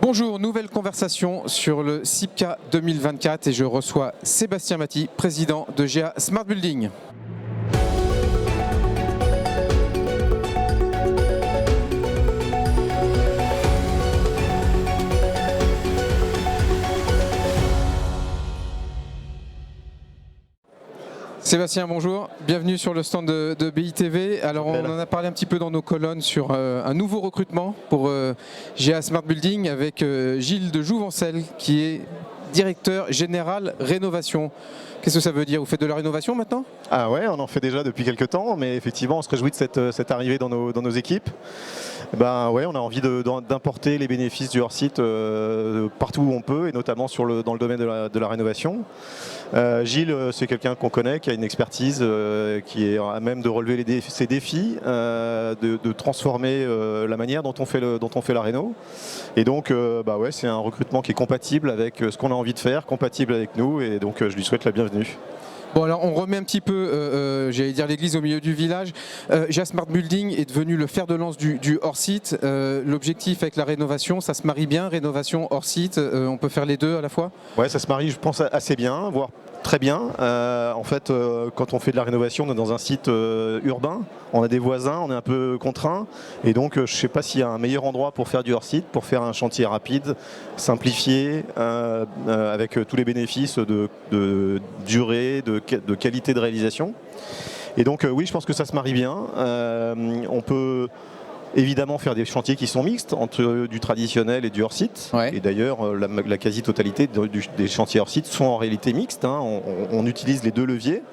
Bonjour, nouvelle conversation sur le CIPCA 2024 et je reçois Sébastien Maty, président de GA Smart Building. Sébastien, bonjour, bienvenue sur le stand de BITV. Alors on en a parlé un petit peu dans nos colonnes sur un nouveau recrutement pour GA Smart Building avec Gilles de Jouvencel qui est directeur général rénovation. Qu'est-ce que ça veut dire? Vous faites de la rénovation maintenant? Ah ouais, on en fait déjà depuis quelques temps, mais effectivement on se réjouit de cette arrivée dans nos équipes. Ben ouais, on a envie d'importer les bénéfices du hors-site partout où on peut, et notamment dans le domaine de la rénovation. Gilles, c'est quelqu'un qu'on connaît, qui a une expertise qui est à même de relever ces défis, de transformer la manière dont on fait la réno. Et donc, bah ouais, c'est un recrutement qui est compatible avec ce qu'on a envie de faire, compatible avec nous, et donc je lui souhaite la bienvenue. Bon, alors on remet un petit peu, j'allais dire l'église au milieu du village. GA Smart Building est devenu le fer de lance du hors-site. L'objectif avec la rénovation, ça se marie bien, rénovation hors-site, on peut faire les deux à la fois? Ouais, ça se marie, je pense, assez bien, voire très bien. En fait, quand on fait de la rénovation, on est dans un site urbain, on a des voisins, on est un peu contraint, et donc je ne sais pas s'il y a un meilleur endroit pour faire du hors-site, pour faire un chantier rapide, simplifié, avec tous les bénéfices de durée, de qualité de réalisation. Et donc oui, je pense que ça se marie bien. On peut évidemment faire des chantiers qui sont mixtes entre du traditionnel et du hors-site. Ouais. Et d'ailleurs, la quasi-totalité des chantiers hors-site sont en réalité mixtes. Hein. On utilise les deux leviers.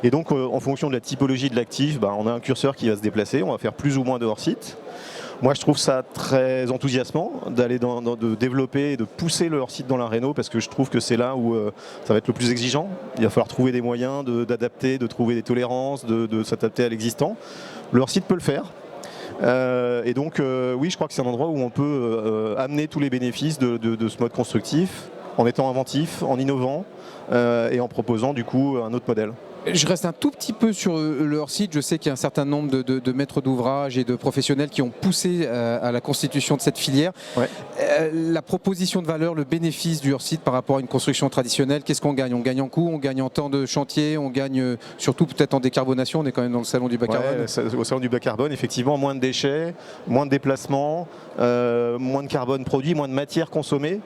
Et donc, en fonction de la typologie de l'actif, on a un curseur qui va se déplacer. On va faire plus ou moins de hors-site. Moi, je trouve ça très enthousiasmant de développer et de pousser le hors-site dans la réno, parce que je trouve que c'est là où ça va être le plus exigeant. Il va falloir trouver des moyens d'adapter, de trouver des tolérances, de s'adapter à l'existant. Le hors-site peut le faire. Et donc oui, je crois que c'est un endroit où on peut amener tous les bénéfices de ce mode constructif en étant inventif, en innovant et en proposant du coup un autre modèle. Je reste un tout petit peu sur le hors-site. Je sais qu'il y a un certain nombre de maîtres d'ouvrage et de professionnels qui ont poussé à la constitution de cette filière. Ouais. La proposition de valeur, le bénéfice du hors-site par rapport à une construction traditionnelle, qu'est-ce qu'on gagne? On gagne en coût, on gagne en temps de chantier, on gagne surtout peut-être en décarbonation. On est quand même dans le salon du bas carbone. Au salon du bas carbone, effectivement, moins de déchets, moins de déplacements, moins de carbone produit, moins de matière consommée.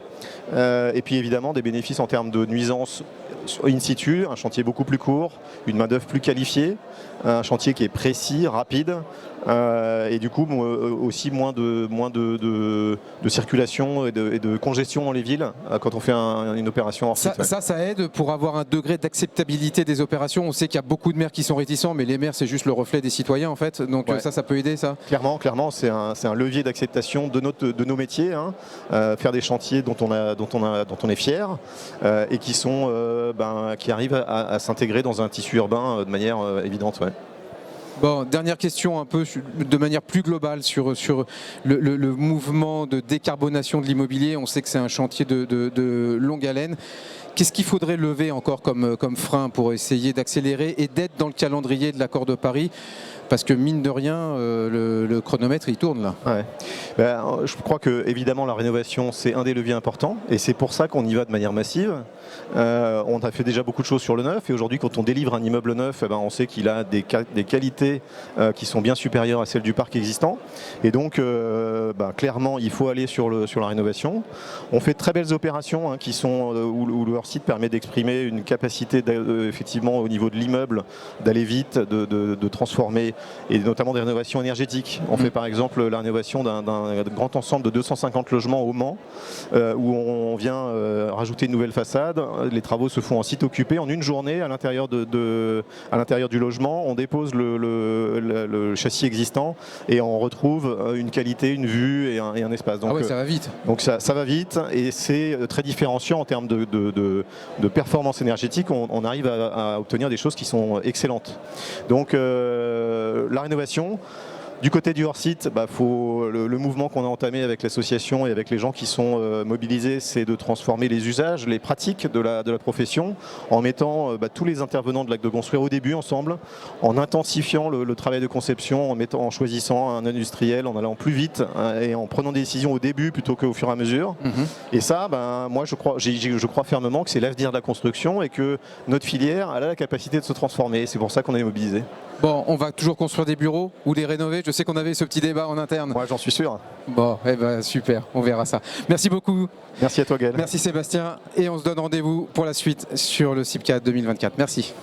Et puis évidemment des bénéfices en termes de nuisances in situ, un chantier beaucoup plus court, une main-d'œuvre plus qualifiée, un chantier qui est précis, rapide, et du coup aussi moins de circulation et de congestion dans les villes quand on fait une opération hors site. Ça aide pour avoir un degré d'acceptabilité des opérations. On sait qu'il y a beaucoup de maires qui sont réticents, mais les maires, c'est juste le reflet des citoyens en fait. Donc ouais. Ça peut aider, ça. Clairement, c'est un levier d'acceptation de nos métiers. Hein. Faire des chantiers dont on est fier et qui arrivent à s'intégrer dans un tissu urbain de manière évidente. Ouais. Bon, dernière question un peu de manière plus globale sur le mouvement de décarbonation de l'immobilier. On sait que c'est un chantier de longue haleine. Qu'est-ce qu'il faudrait lever encore comme frein pour essayer d'accélérer et d'être dans le calendrier de l'accord de Paris? Parce que mine de rien, le chronomètre il tourne là. Ouais. Je crois que évidemment la rénovation c'est un des leviers importants et c'est pour ça qu'on y va de manière massive. On a fait déjà beaucoup de choses sur le neuf et aujourd'hui quand on délivre un immeuble neuf, on sait qu'il a des qualités qui sont bien supérieures à celles du parc existant. Et donc clairement il faut aller sur la rénovation. On fait de très belles opérations qui sont où le hors-site permet d'exprimer une capacité effectivement au niveau de l'immeuble d'aller vite, de transformer, et notamment des rénovations énergétiques. On fait par exemple la rénovation d'un grand ensemble de 250 logements au Mans où on vient rajouter une nouvelle façade. Les travaux se font en site occupé en une journée à l'intérieur du logement. On dépose le châssis existant et on retrouve une qualité, une vue et un espace. Donc, ça va vite. Donc ça va vite et c'est très différenciant en termes de performance énergétique. On arrive à obtenir des choses qui sont excellentes. Donc la rénovation, Du côté du hors-site, le mouvement qu'on a entamé avec l'association et avec les gens qui sont mobilisés, c'est de transformer les usages, les pratiques de la profession, en mettant tous les intervenants de l'Acte de Construire au début ensemble, en intensifiant le travail de conception, en choisissant un industriel, en allant plus vite et en prenant des décisions au début plutôt qu'au fur et à mesure. Et ça, moi je crois fermement que c'est l'avenir de la construction et que notre filière elle a la capacité de se transformer. C'est pour ça qu'on est mobilisé. Bon, on va toujours construire des bureaux ou les rénover. Je sais qu'on avait ce petit débat en interne. Moi, j'en suis sûr. Bon, super, on verra ça. Merci beaucoup. Merci à toi, Gaël. Merci Sébastien. Et on se donne rendez-vous pour la suite sur le CIPCAT 2024. Merci.